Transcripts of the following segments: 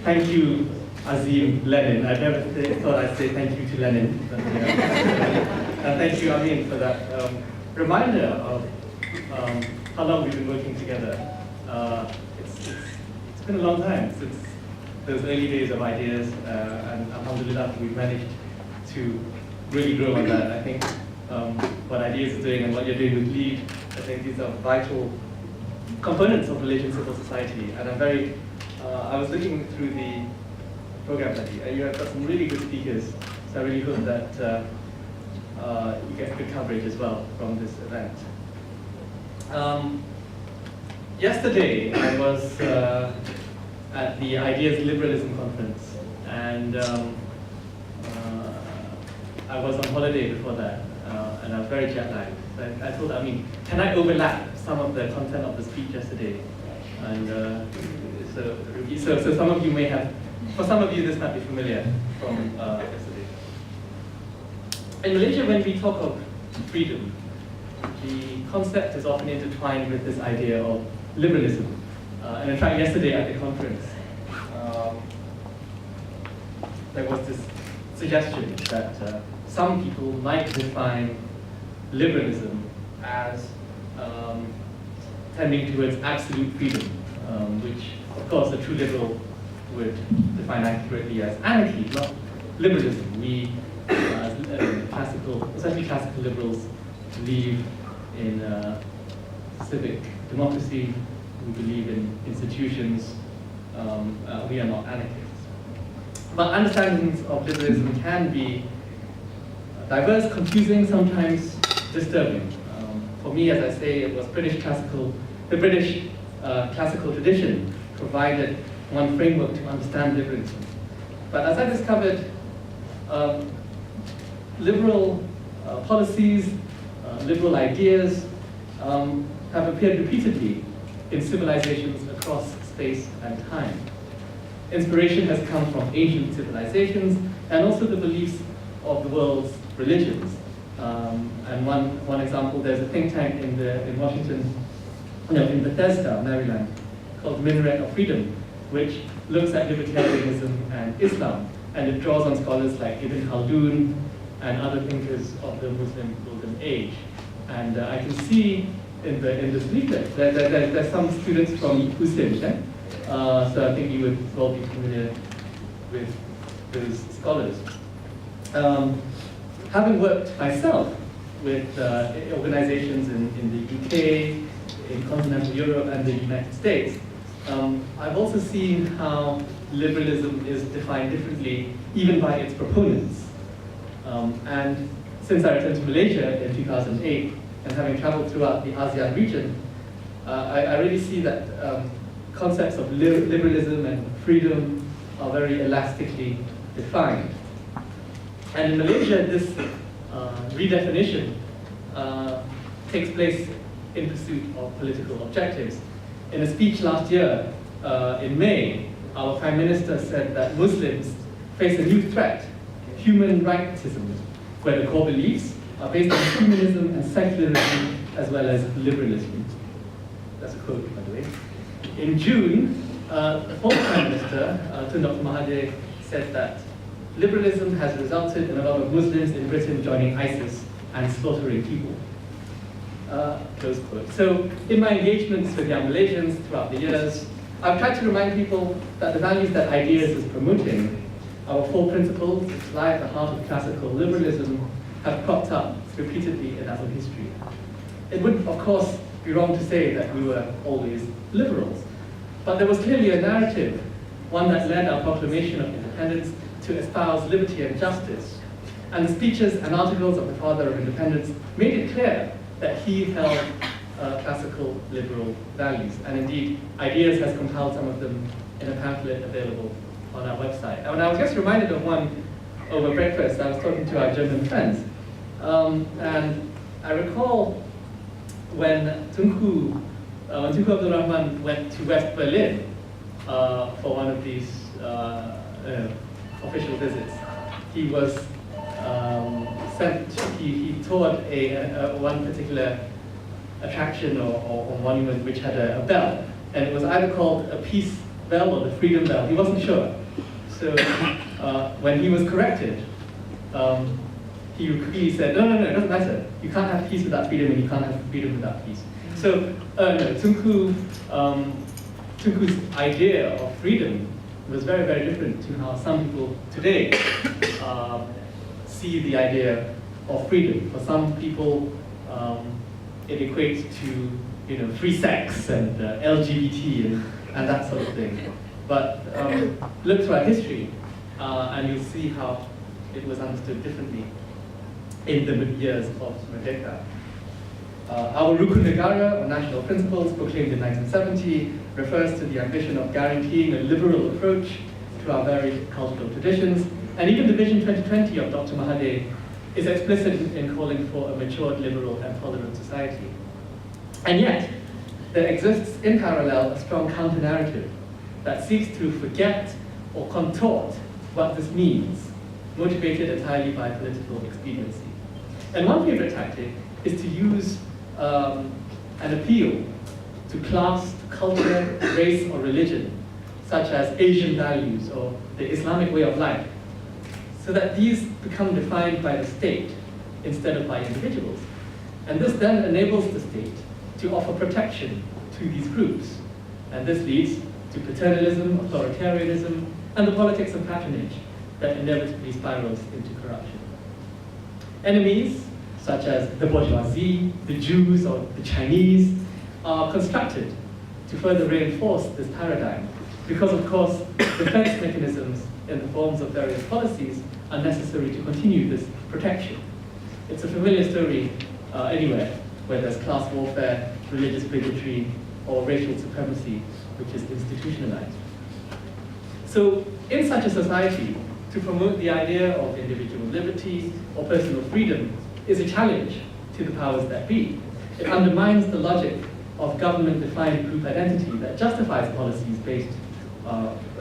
thank you, Azim Lenin. I never thought I'd say thank you to Lenin. But, and thank you, Amin, for that reminder of how long we've been working together. It's been a long time since those early days of ideas, and alhamdulillah, we've managed to really grow on that. I think what Ideas is doing and what you're doing with LEAD, I think these are vital components of Malaysian civil society. And I'm very, I was looking through the program that you have got some really good speakers, so I really hope that you get good coverage as well from this event. Yesterday, I was at the Ideas Liberalism Conference, and I was on holiday before that, and I was very jet lagged. So I thought, can I overlap some of the content of the speech yesterday? And so some of you may have, for some of you this might be familiar from yesterday. In Malaysia, when we talk of freedom, the concept is often intertwined with this idea of liberalism. And in fact, yesterday at the conference, there was this suggestion that some people might define liberalism as tending towards absolute freedom, which, of course, a true liberal would define accurately as anarchy, not liberalism. We, especially classical liberals, believe in civic democracy. We believe in institutions. We are not anarchists. But understandings of liberalism can be diverse, confusing, sometimes disturbing. For me, as I say, it was the British classical tradition provided one framework to understand liberalism. But as I discovered, liberal policies, liberal ideas have appeared repeatedly in civilizations across space and time. Inspiration has come from ancient civilizations and also the beliefs of the world's religions. And one example, there's a think tank in Washington, in Bethesda, Maryland, called Minaret of Freedom, which looks at libertarianism and Islam, and it draws on scholars like Ibn Khaldun and other thinkers of the Muslim Golden Age. And I can see in this leaflet that there's some students from Muslims, so I think you would all be familiar with those scholars. Having worked myself with organizations in the UK, in continental Europe, and the United States, I've also seen how liberalism is defined differently, even by its proponents. And since I returned to Malaysia in 2008, and having traveled throughout the ASEAN region, I really see that concepts of liberalism and freedom are very elastically defined. And in Malaysia, this redefinition takes place in pursuit of political objectives. In a speech last year, in May, our Prime Minister said that Muslims face a new threat, human rightism, where the core beliefs are based on humanism and secularism as well as liberalism. That's a quote, by the way. In June, the former Prime Minister, Tun Dr. Mahathir, said that liberalism has resulted in a lot of Muslims in Britain joining ISIS and slaughtering people. Close quote. So, in my engagements with young Malaysians throughout the years, I've tried to remind people that the values that Ideas is promoting, our four principles which lie at the heart of classical liberalism, have cropped up repeatedly in our history. It would, of course, be wrong to say that we were always liberals, but there was clearly a narrative, one that led our proclamation of independence to espouse liberty and justice. And the speeches and articles of the father of independence made it clear that he held classical liberal values. And indeed, Ideas has compiled some of them in a pamphlet available on our website. And I was just reminded of one over breakfast. I was talking to our German friends. And I recall when Tunku Abdul Rahman went to West Berlin for one of these official visits. He was sent, he toured one particular attraction or monument which had a bell, and it was either called a peace bell or the freedom bell. He wasn't sure. So when he was corrected, he repeatedly said, no, it doesn't matter. You can't have peace without freedom, and you can't have freedom without peace. So Tunku's idea of freedom was very, very different to how some people today see the idea of freedom. For some people, it equates to free sex and LGBT and that sort of thing. But look through our history, and you'll see how it was understood differently in the years of Merdeka. Our Rukun Negara, or national principles, proclaimed in 1970, refers to the ambition of guaranteeing a liberal approach to our varied cultural traditions. And even the Vision 2020 of Dr. Mahathir is explicit in calling for a matured, liberal, and tolerant society. And yet, there exists in parallel a strong counter-narrative that seeks to forget or contort what this means, motivated entirely by political expediency. And one favorite tactic is to use an appeal to class, culture, race, or religion, such as Asian values or the Islamic way of life, so that these become defined by the state instead of by individuals. And this then enables the state to offer protection to these groups. And this leads to paternalism, authoritarianism, and the politics of patronage that inevitably spirals into corruption. Enemies, such as the bourgeoisie, the Jews, or the Chinese, are constructed to further reinforce this paradigm, because of course, defense mechanisms in the forms of various policies are necessary to continue this protection. It's a familiar story anywhere where there's class warfare, religious bigotry, or racial supremacy, which is institutionalized. So in such a society, to promote the idea of individual liberty or personal freedom is a challenge to the powers that be. It undermines the logic of government-defined group identity that justifies policies based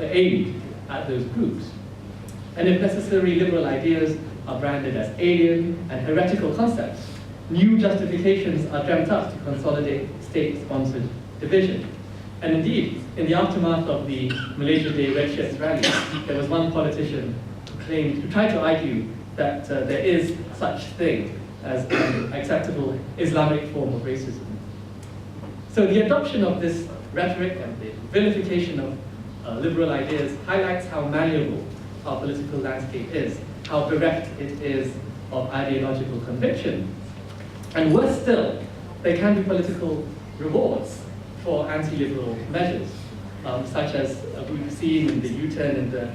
aimed at those groups. And if necessary, liberal ideas are branded as alien and heretical concepts, new justifications are dreamt up to consolidate state-sponsored division. And indeed, in the aftermath of the Malaysia Day Red Shirts rally, there was one politician who tried to argue that there is such thing as an acceptable Islamic form of racism. So the adoption of this rhetoric and the vilification of liberal ideas highlights how malleable our political landscape is, how bereft it is of ideological conviction. And worse still, there can be political rewards for anti-liberal measures, such as we've seen in the U-turn in the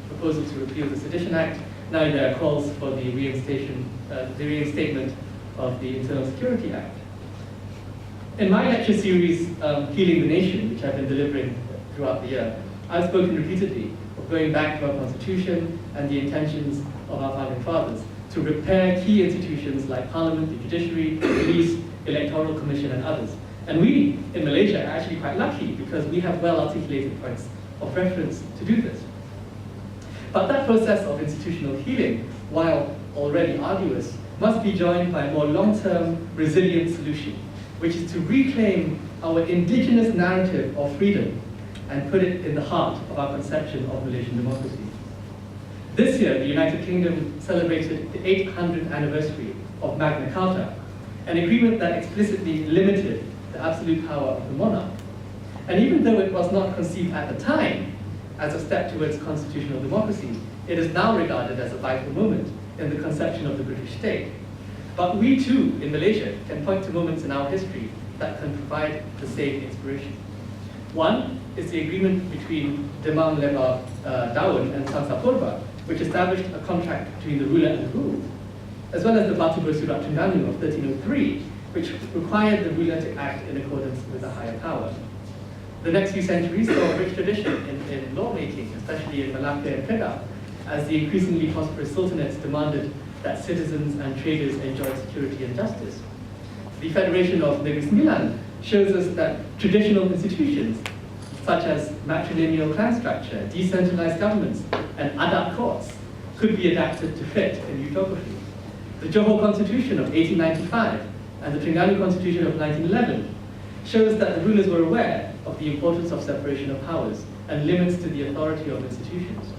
proposal to repeal the Sedition Act. Now there are calls for the reinstatement of the Internal Security Act. In my lecture series, Healing the Nation, which I've been delivering throughout the year, I've spoken repeatedly of going back to our Constitution and the intentions of our founding fathers to repair key institutions like Parliament, the Judiciary, the Police, Electoral Commission, and others. And we, in Malaysia, are actually quite lucky because we have well-articulated points of reference to do this. But that process of institutional healing, while already arduous, must be joined by a more long-term, resilient solution, which is to reclaim our indigenous narrative of freedom and put it in the heart of our conception of Malaysian democracy. This year, the United Kingdom celebrated the 800th anniversary of Magna Carta, an agreement that explicitly limited the absolute power of the monarch. And even though it was not conceived at the time as a step towards constitutional democracy, it is now regarded as a vital moment in the conception of the British state. But we too, in Malaysia, can point to moments in our history that can provide the same inspiration. One is the agreement between Demam Lebar Daun and Samsa Purba, which established a contract between the ruler and the ruled, as well as the Batu Bersurat Terengganu of 1303, which required the ruler to act in accordance with a higher power. The next few centuries saw a rich tradition in lawmaking, especially in Malacca and Kedah, as the increasingly prosperous sultanates demanded that citizens and traders enjoy security and justice. The Federation of Negeri Sembilan shows us that traditional institutions, such as matrilineal clan structure, decentralized governments, and adat courts, could be adapted to fit in new topography. The Johor Constitution of 1895 and the Terengganu Constitution of 1911 shows that the rulers were aware of the importance of separation of powers and limits to the authority of institutions.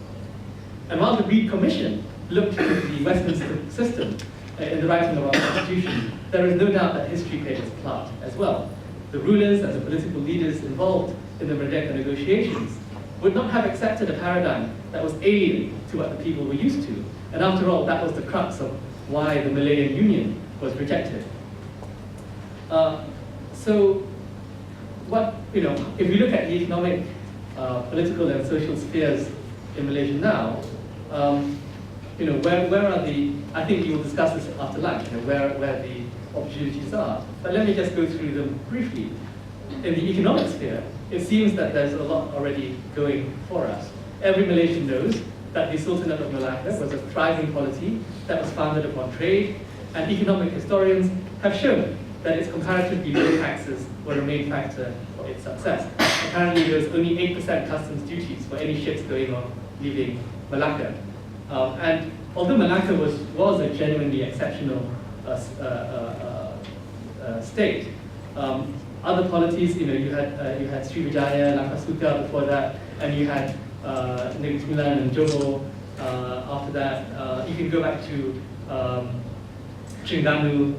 And while the Reed Commission looked at the Westminster system in the writing of our Constitution, there is no doubt that history played its part as well. The rulers and the political leaders involved in the Merdeka negotiations would not have accepted a paradigm that was alien to what the people were used to. And after all, that was the crux of why the Malayan Union was rejected. So, if you look at the economic, political, and social spheres in Malaysia now, where are the? I think we will discuss this after lunch. Where the opportunities are. But let me just go through them briefly. In the economic sphere, it seems that there's a lot already going for us. Every Malaysian knows that the Sultanate of Malacca was a thriving polity that was founded upon trade, and economic historians have shown that its comparatively low taxes were a main factor for its success. Apparently, there was only 8% customs duties for any ships going or leaving Malacca. And although Malacca was a genuinely exceptional state, other polities, you had Sriwijaya, Langkasuka before that, and you had Negeri Sembilan and Johor after that. You can go back to Terengganu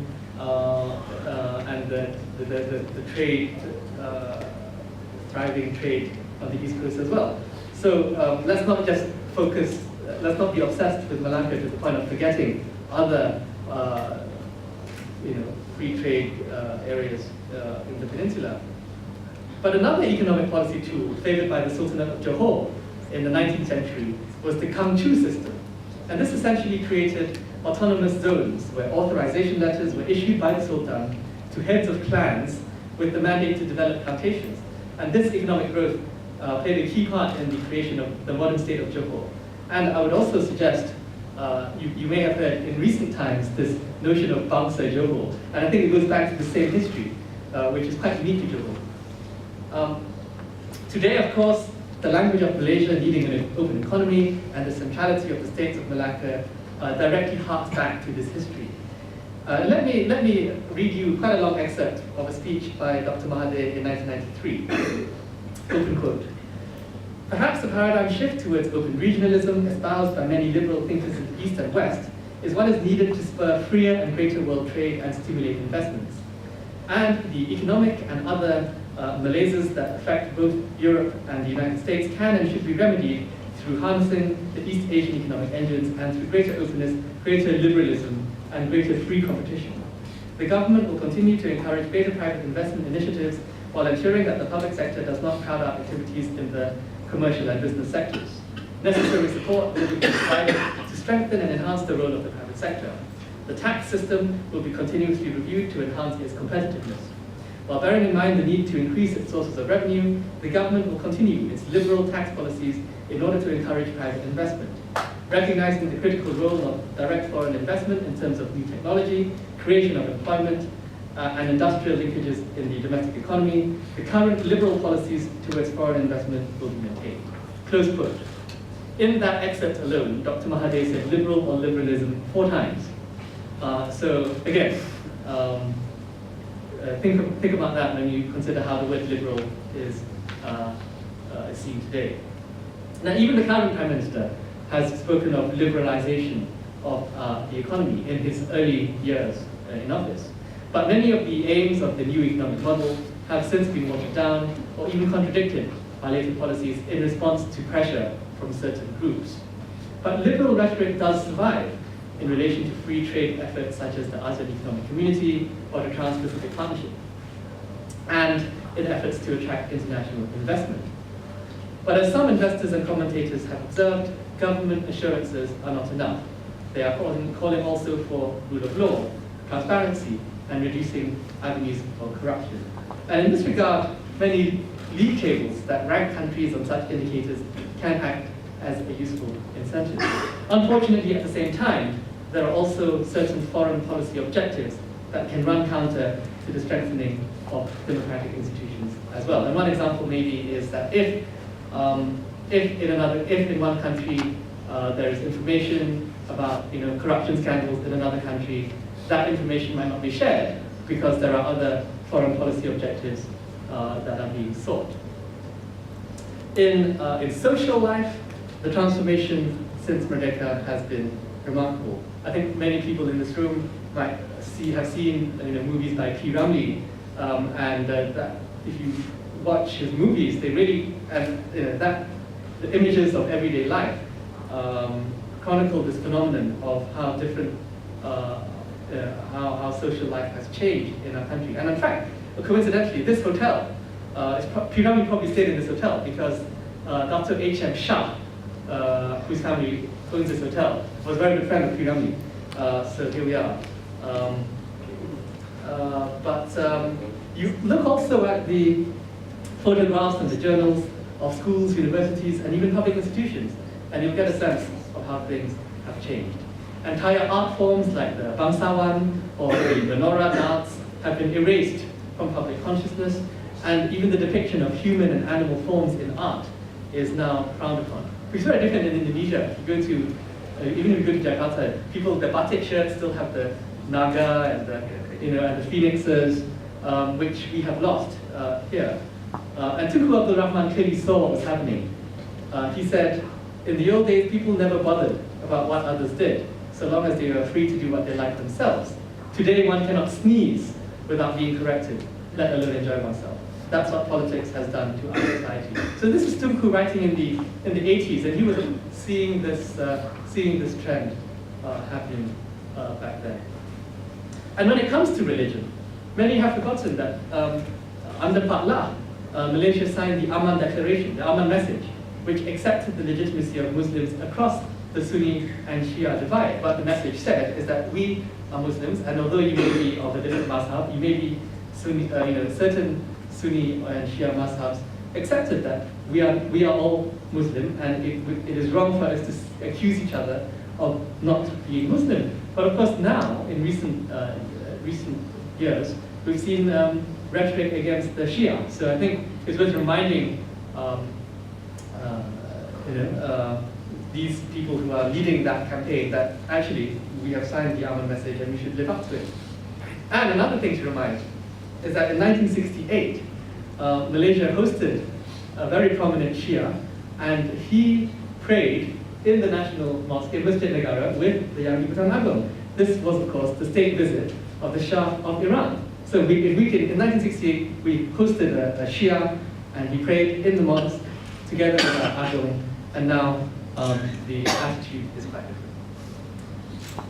and the trade, thriving trade on the East Coast as well. So let's not just focus, let's not be obsessed with Malacca to the point of forgetting other free trade areas in the peninsula. But another economic policy tool favored by the Sultanate of Johor in the 19th century was the Kang Chu system. And this essentially created autonomous zones where authorization letters were issued by the Sultan to heads of clans with the mandate to develop plantations. And this economic growth played a key part in the creation of the modern state of Johor. And I would also suggest, you may have heard in recent times this notion of Bangsa Johor, and I think it goes back to the same history, which is quite unique to Johor. Today, of course, the language of Malaysia needing an open economy and the centrality of the states of Malacca directly harks back to this history. Let me read you quite a long excerpt of a speech by Dr. Mahathir in 1993. Open quote. Perhaps the paradigm shift towards open regionalism espoused by many liberal thinkers in the East and West is what is needed to spur freer and greater world trade and stimulate investments. And the economic and other malaises that affect both Europe and the United States can and should be remedied through harnessing the East Asian economic engines and through greater openness, greater liberalism, and greater free competition. The government will continue to encourage greater private investment initiatives while ensuring that the public sector does not crowd out activities in the commercial and business sectors. Necessary support will be provided to strengthen and enhance the role of the private sector. The tax system will be continuously reviewed to enhance its competitiveness. While bearing in mind the need to increase its sources of revenue, the government will continue its liberal tax policies in order to encourage private investment. Recognizing the critical role of direct foreign investment in terms of new technology, creation of employment, and industrial linkages in the domestic economy, the current liberal policies towards foreign investment will be maintained. Close quote. In that excerpt alone, Dr. Mahathir said liberal or liberalism 4 times. So again, think about that when you consider how the word liberal is seen today. Now, even the current Prime Minister has spoken of liberalization of the economy in his early years in office. But many of the aims of the new economic model have since been watered down or even contradicted by later policies in response to pressure from certain groups. But liberal rhetoric does survive in relation to free trade efforts such as the ASEAN Economic Community or the Trans-Pacific Partnership, and in efforts to attract international investment. But as some investors and commentators have observed, government assurances are not enough. They are calling also for rule of law, transparency, and reducing avenues for corruption. And in this regard, many league tables that rank countries on such indicators can act as a useful incentive. Unfortunately, at the same time, there are also certain foreign policy objectives that can run counter to the strengthening of democratic institutions as well. And one example maybe is that if in one country there is information about corruption scandals in another country, that information might not be shared because there are other foreign policy objectives that are being sought. In social life, the transformation since Merdeka has been remarkable. I think many people in this room might have seen movies by P. Ramlee, and that if you watch his movies, they really, the images of everyday life chronicle this phenomenon of how different, how social life has changed in our country. And in fact, coincidentally, this hotel, P. Ramlee probably stayed in this hotel because Dr. H.M. Shah, whose family owns this hotel, was a very good friend of P. Ramlee. So here we are. You look also at the photographs and the journals of schools, universities, and even public institutions, and you'll get a sense of how things have changed. Entire art forms like the Bangsawan or the Menorah dance have been erased from public consciousness, and even the depiction of human and animal forms in art is now frowned upon. It's very different in Indonesia. If you go to, even if you go to Jakarta, people, the batik shirts still have the naga and the phoenixes, which we have lost here. And Tunku Abdul Rahman clearly saw what was happening. He said, in the old days, people never bothered about what others did, so long as they were free to do what they liked themselves. Today, one cannot sneeze without being corrected, let alone enjoy oneself. That's what politics has done to our society. So this is Tunku writing in the 80s, and he was seeing this trend happening back then. And when it comes to religion, many have forgotten that under Pak Lah, Malaysia signed the Aman Declaration, the Aman Message, which accepted the legitimacy of Muslims across the Sunni and Shia divide. What the message said is that we are Muslims, and although you may be of a different mazhab, you may be Sunni, certain Sunni and Shia mazhabs accepted that we are all Muslim, and it is wrong for us to accuse each other of not being Muslim. But of course now, in recent years, we've seen rhetoric against the Shia. So I think it's worth reminding these people who are leading that campaign that actually we have signed the Aman Message and we should live up to it. And another thing to remind is that in 1968, Malaysia hosted a very prominent Shia, and he prayed in the National Mosque in Masjid Negara with the YAM Tunku Zain. This was, of course, the state visit of the Shah of Iran. So in 1968, we hosted a Shia, and he prayed in the mosque together with our Agong, and now the attitude is quite different.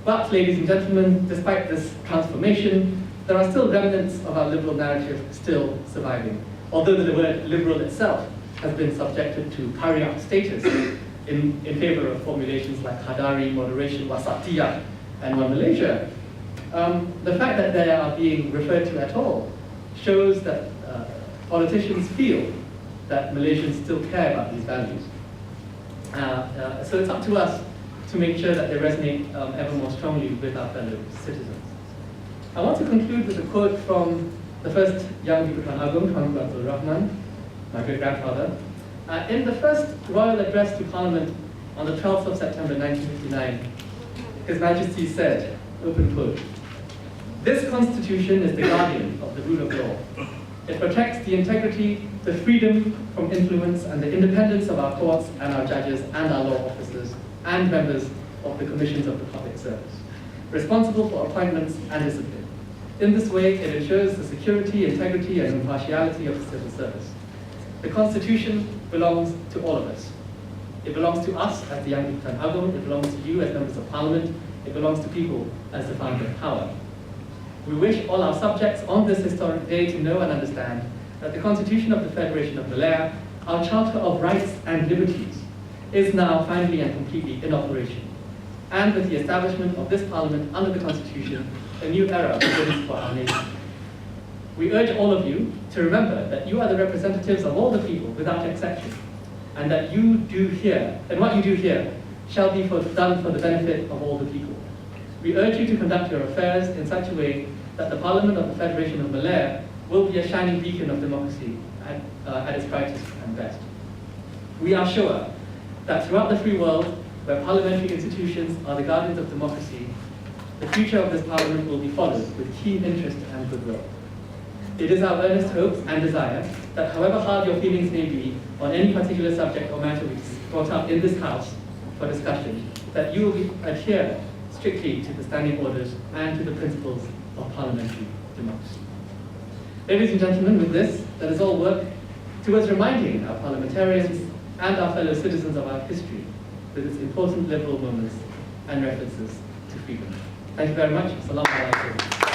But, ladies and gentlemen, despite this transformation, there are still remnants of our liberal narrative still surviving, although the word liberal itself has been subjected to pariah status in favor of formulations like Hadari, moderation, wasatiyah, and One Malaysia. The fact that they are being referred to at all shows that politicians feel that Malaysians still care about these values. So it's up to us to make sure that they resonate ever more strongly with our fellow citizens. I want to conclude with a quote from the first YAM Tunku Abdul Rahman, my great-grandfather. In the first royal address to Parliament on the 12th of September 1959, His Majesty said, open quote, "This Constitution is the guardian of the rule of law. It protects the integrity, the freedom from influence, and the independence of our courts and our judges and our law officers and members of the commissions of the public service, responsible for appointments and discipline. In this way, it ensures the security, integrity, and impartiality of the civil service. The Constitution belongs to all of us. It belongs to us as the YAM Tunku Zain, it belongs to you as members of Parliament, it belongs to people as the founder of power. We wish all our subjects on this historic day to know and understand that the Constitution of the Federation of Malaya, our Charter of Rights and Liberties, is now finally and completely in operation. And with the establishment of this Parliament under the Constitution, a new era begins for our nation. We urge all of you to remember that you are the representatives of all the people without exception, and that you do here, and what you do here, shall be done for the benefit of all the people. We urge you to conduct your affairs in such a way that the Parliament of the Federation of Malaya will be a shining beacon of democracy at its brightest and best. We are sure that throughout the free world, where parliamentary institutions are the guardians of democracy, the future of this Parliament will be followed with keen interest and goodwill. It is our earnest hope and desire that however hard your feelings may be on any particular subject or matter which is brought up in this House for discussion, that you will adhere strictly to the standing orders and to the principles of parliamentary democracy. Ladies and gentlemen, with this, let us all work towards reminding our parliamentarians and our fellow citizens of our history with its important liberal moments and references to freedom. Thank you very much. Assalamu alaikum.